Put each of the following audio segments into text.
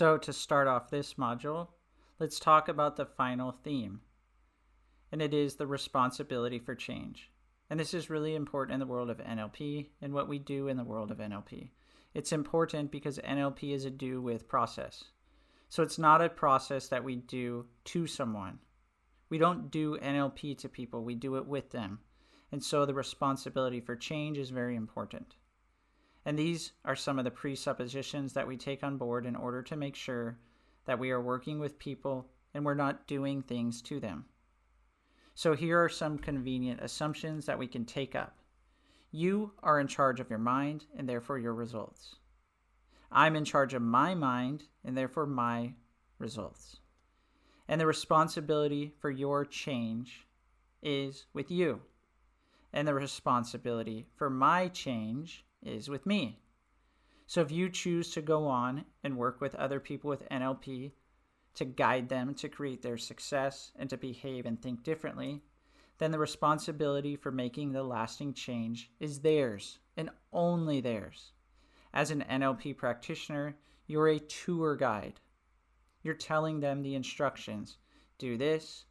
So to start off this module, let's talk about the final theme, and it is the responsibility for change. And this is really important in the world of NLP and what we do in the world of NLP. It's important because NLP is a do with process. So it's not a process that we do to someone. We don't do NLP to people, we do it with them. And so the responsibility for change is very important. And these are some of the presuppositions that we take on board in order to make sure that we are working with people and we're not doing things to them. So here are some convenient assumptions that we can take up. You are in charge of your mind and therefore your results. I'm in charge of my mind and therefore my results. And the responsibility for your change is with you. And the responsibility for my change is with me. So if you choose to go on and work with other people with NLP to guide them to create their success and to behave and think differently, then the responsibility for making the lasting change is theirs and only theirs. As an NLP practitioner, you're a tour guide. You're telling them the instructions. Do this,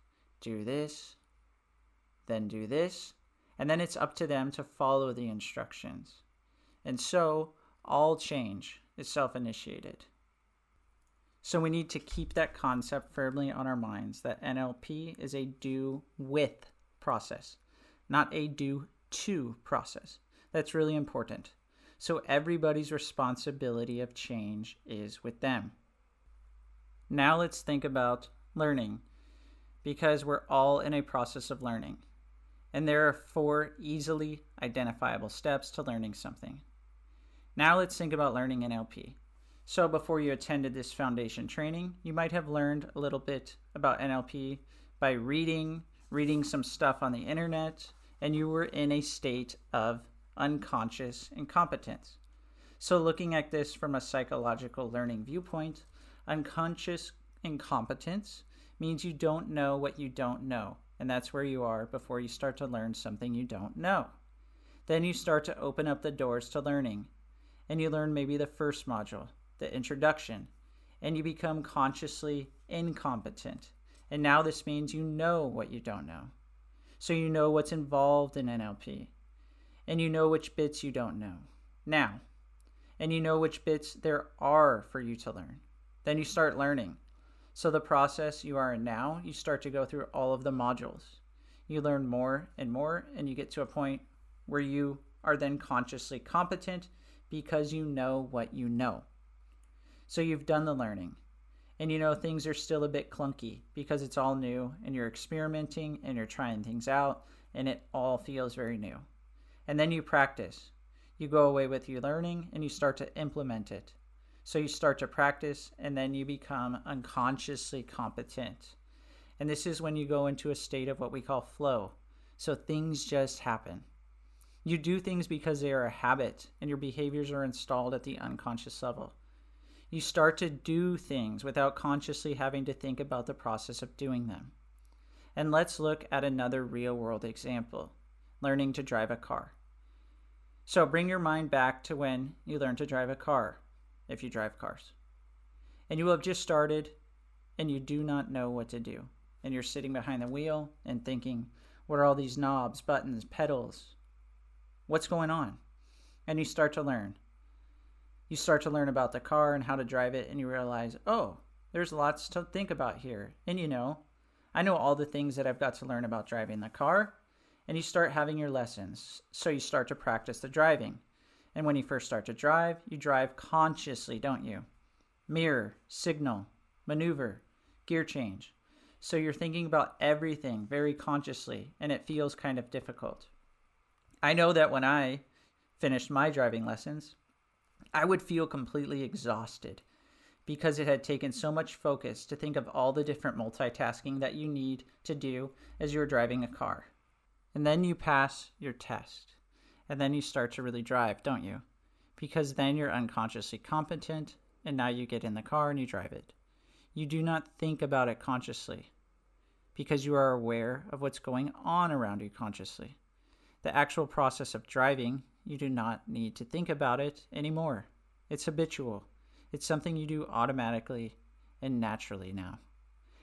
then do this, and then it's up to them to follow the instructions. And so, all change is self-initiated. So we need to keep that concept firmly on our minds that NLP is a do with process, not a do to process. That's really important. So everybody's responsibility of change is with them. Now let's think about learning, because we're all in a process of learning. And there are 4 easily identifiable steps to learning something. Now let's think about learning NLP. So before you attended this foundation training, you might have learned a little bit about NLP by reading some stuff on the internet, and you were in a state of unconscious incompetence. So looking at this from a psychological learning viewpoint, unconscious incompetence means you don't know what you don't know. And that's where you are before you start to learn something you don't know. Then you start to open up the doors to learning. And you learn maybe the first module, the introduction. And you become consciously incompetent. And now this means you know what you don't know. So you know what's involved in NLP. And you know which bits you don't know now. And you know which bits there are for you to learn. Then you start learning. So the process you are in now, you start to go through all of the modules. You learn more, and you get to a point where you are then consciously competent because you know what you know. So you've done the learning. And you know things are still a bit clunky because it's all new and you're experimenting and you're trying things out and it all feels very new. And then you practice. You go away with your learning and you start to implement it. So you start to practice and then you become unconsciously competent. And this is when you go into a state of what we call flow. So things just happen. You do things because they are a habit and your behaviors are installed at the unconscious level. You start to do things without consciously having to think about the process of doing them. And let's look at another real world example, learning to drive a car. So bring your mind back to when you learned to drive a car. If you drive cars. And you will have just started and you do not know what to do. And you're sitting behind the wheel and thinking, what are all these knobs, buttons, pedals? What's going on? And you start to learn. You start to learn about the car and how to drive it, and you realize, oh, there's lots to think about here. And I know all the things that I've got to learn about driving the car. And you start having your lessons. So you start to practice the driving. And when you first start to drive, you drive consciously, don't you? Mirror, signal, maneuver, gear change. So you're thinking about everything very consciously, and it feels kind of difficult. I know that when I finished my driving lessons, I would feel completely exhausted because it had taken so much focus to think of all the different multitasking that you need to do as you're driving a car. And then you pass your test. And then you start to really drive, don't you? Because then you're unconsciously competent, and now you get in the car and you drive it. You do not think about it consciously because you are aware of what's going on around you consciously. The actual process of driving, you do not need to think about it anymore. It's habitual. It's something you do automatically and naturally now.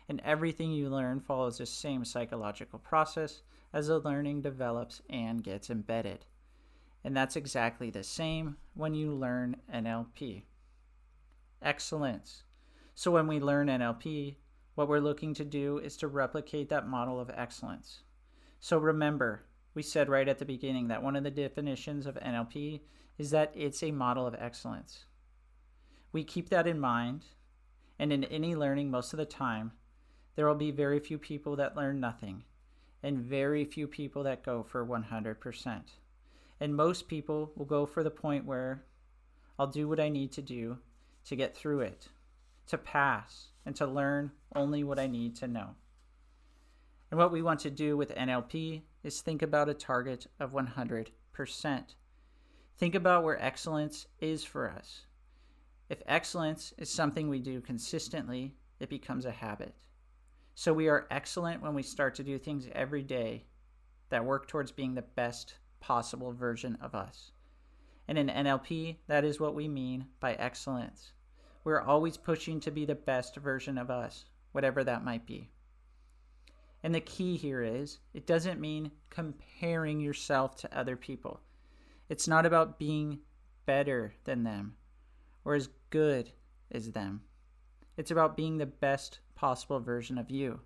And everything you learn follows the same psychological process as the learning develops and gets embedded. And that's exactly the same when you learn NLP. Excellence. So when we learn NLP, what we're looking to do is to replicate that model of excellence. So remember, we said right at the beginning that one of the definitions of NLP is that it's a model of excellence. We keep that in mind, and in any learning, most of the time, there will be very few people that learn nothing, and very few people that go for 100%. And most people will go for the point where I'll do what I need to do to get through it, to pass, and to learn only what I need to know. And what we want to do with NLP is think about a target of 100%. Think about where excellence is for us. If excellence is something we do consistently, it becomes a habit. So we are excellent when we start to do things every day that work towards being the best possible version of us. And in NLP, that is what we mean by excellence. We're always pushing to be the best version of us, whatever that might be. And the key here is, it doesn't mean comparing yourself to other people. It's not about being better than them or as good as them. It's about being the best possible version of you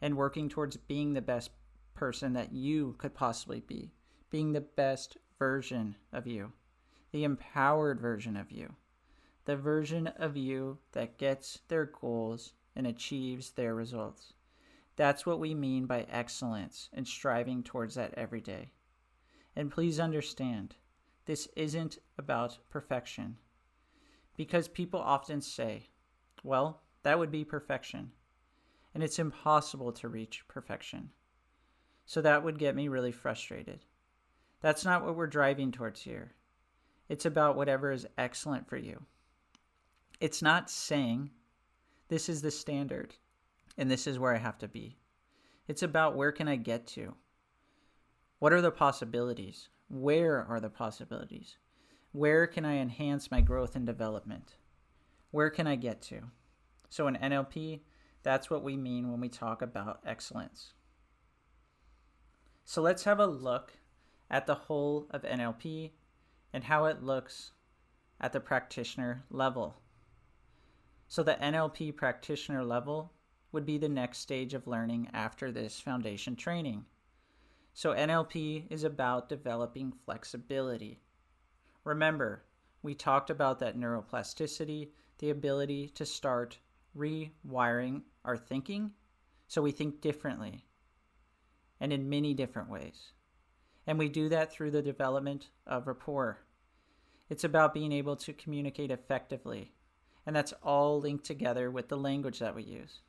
and working towards being the best person that you could possibly be, being the best version of you, the empowered version of you, the version of you that gets their goals and achieves their results. That's what we mean by excellence and striving towards that every day. And please understand, this isn't about perfection. Because people often say, well, that would be perfection. And it's impossible to reach perfection. So that would get me really frustrated. That's not what we're driving towards here. It's about whatever is excellent for you. It's not saying, this is the standard, and this is where I have to be. It's about where can I get to? What are the possibilities? Where are the possibilities? Where can I enhance my growth and development? Where can I get to? So in NLP, that's what we mean when we talk about excellence. So let's have a look at the whole of NLP and how it looks at the practitioner level. So the NLP practitioner level would be the next stage of learning after this foundation training. So NLP is about developing flexibility. Remember, we talked about that neuroplasticity, the ability to start rewiring our thinking so we think differently and in many different ways. And we do that through the development of rapport. It's about being able to communicate effectively, and that's all linked together with the language that we use.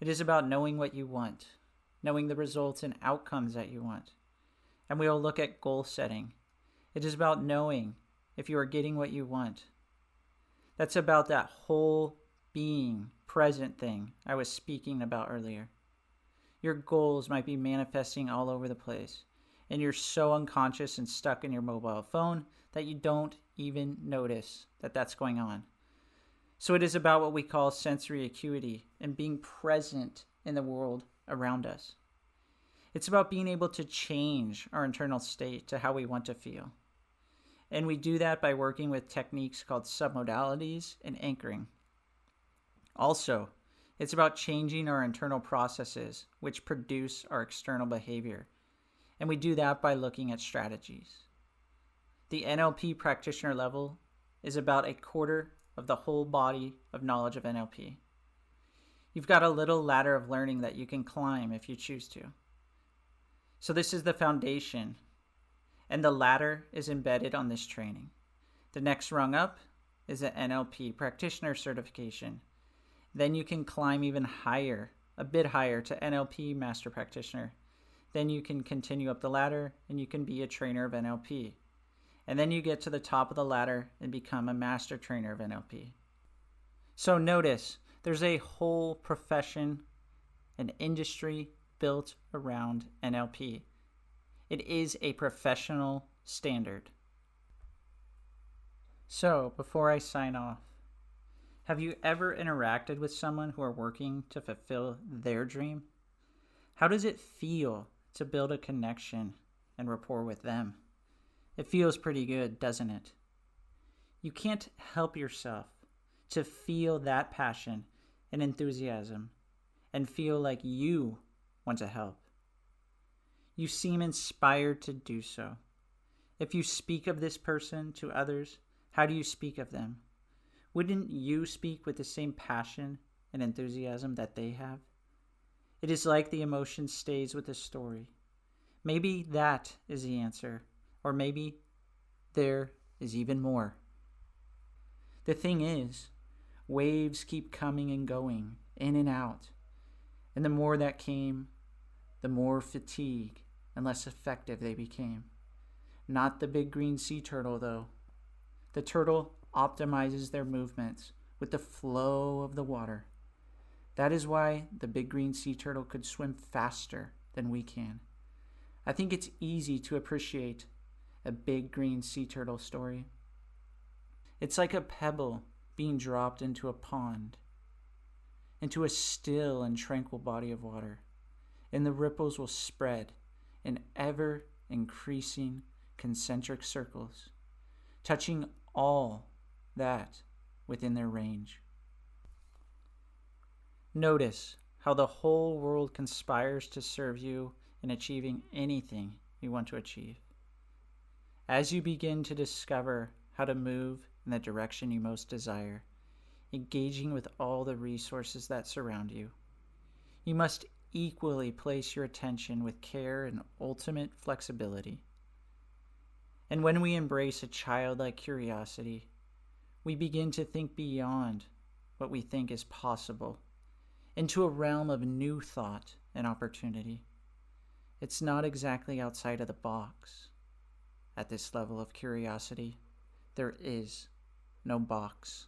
It is about knowing what you want, knowing the results and outcomes that you want. And we will look at goal setting. It is about knowing if you are getting what you want. That's about that whole being present thing I was speaking about earlier. Your goals might be manifesting all over the place, and you're so unconscious and stuck in your mobile phone that you don't even notice that that's going on. So it is about what we call sensory acuity and being present in the world around us. It's about being able to change our internal state to how we want to feel. And we do that by working with techniques called submodalities and anchoring. Also, it's about changing our internal processes, which produce our external behavior. And we do that by looking at strategies. The NLP practitioner level is about a quarter of the whole body of knowledge of NLP. You've got a little ladder of learning that you can climb if you choose to. So this is the foundation, and the ladder is embedded on this training. The next rung up is the NLP practitioner certification. Then you can climb even higher, a bit higher, to NLP master practitioner. Then you can continue up the ladder and you can be a trainer of NLP. And then you get to the top of the ladder and become a master trainer of NLP. So notice, there's a whole profession, an industry built around NLP. It is a professional standard. So before I sign off, Have you ever interacted with someone who are working to fulfill their dream? How does it feel to build a connection and rapport with them? It feels pretty good, doesn't it? You can't help yourself to feel that passion and enthusiasm and feel like you want to help. You seem inspired to do so. If you speak of this person to others, how do you speak of them? Wouldn't you speak with the same passion and enthusiasm that they have? It is like the emotion stays with the story. Maybe that is the answer, or maybe there is even more. The thing is, waves keep coming and going, in and out. And the more that came, the more fatigue and less effective they became. Not the big green sea turtle, though. The turtle optimizes their movements with the flow of the water. That is why the big green sea turtle could swim faster than we can. I think it's easy to appreciate a big green sea turtle story. It's like a pebble being dropped into a pond, into a still and tranquil body of water, and the ripples will spread in ever-increasing concentric circles, touching all that within their range. Notice how the whole world conspires to serve you in achieving anything you want to achieve. As you begin to discover how to move in the direction you most desire, engaging with all the resources that surround you, you must equally place your attention with care and ultimate flexibility. And when we embrace a childlike curiosity, we begin to think beyond what we think is possible into a realm of new thought and opportunity. It's not exactly outside of the box. At this level of curiosity, there is no box.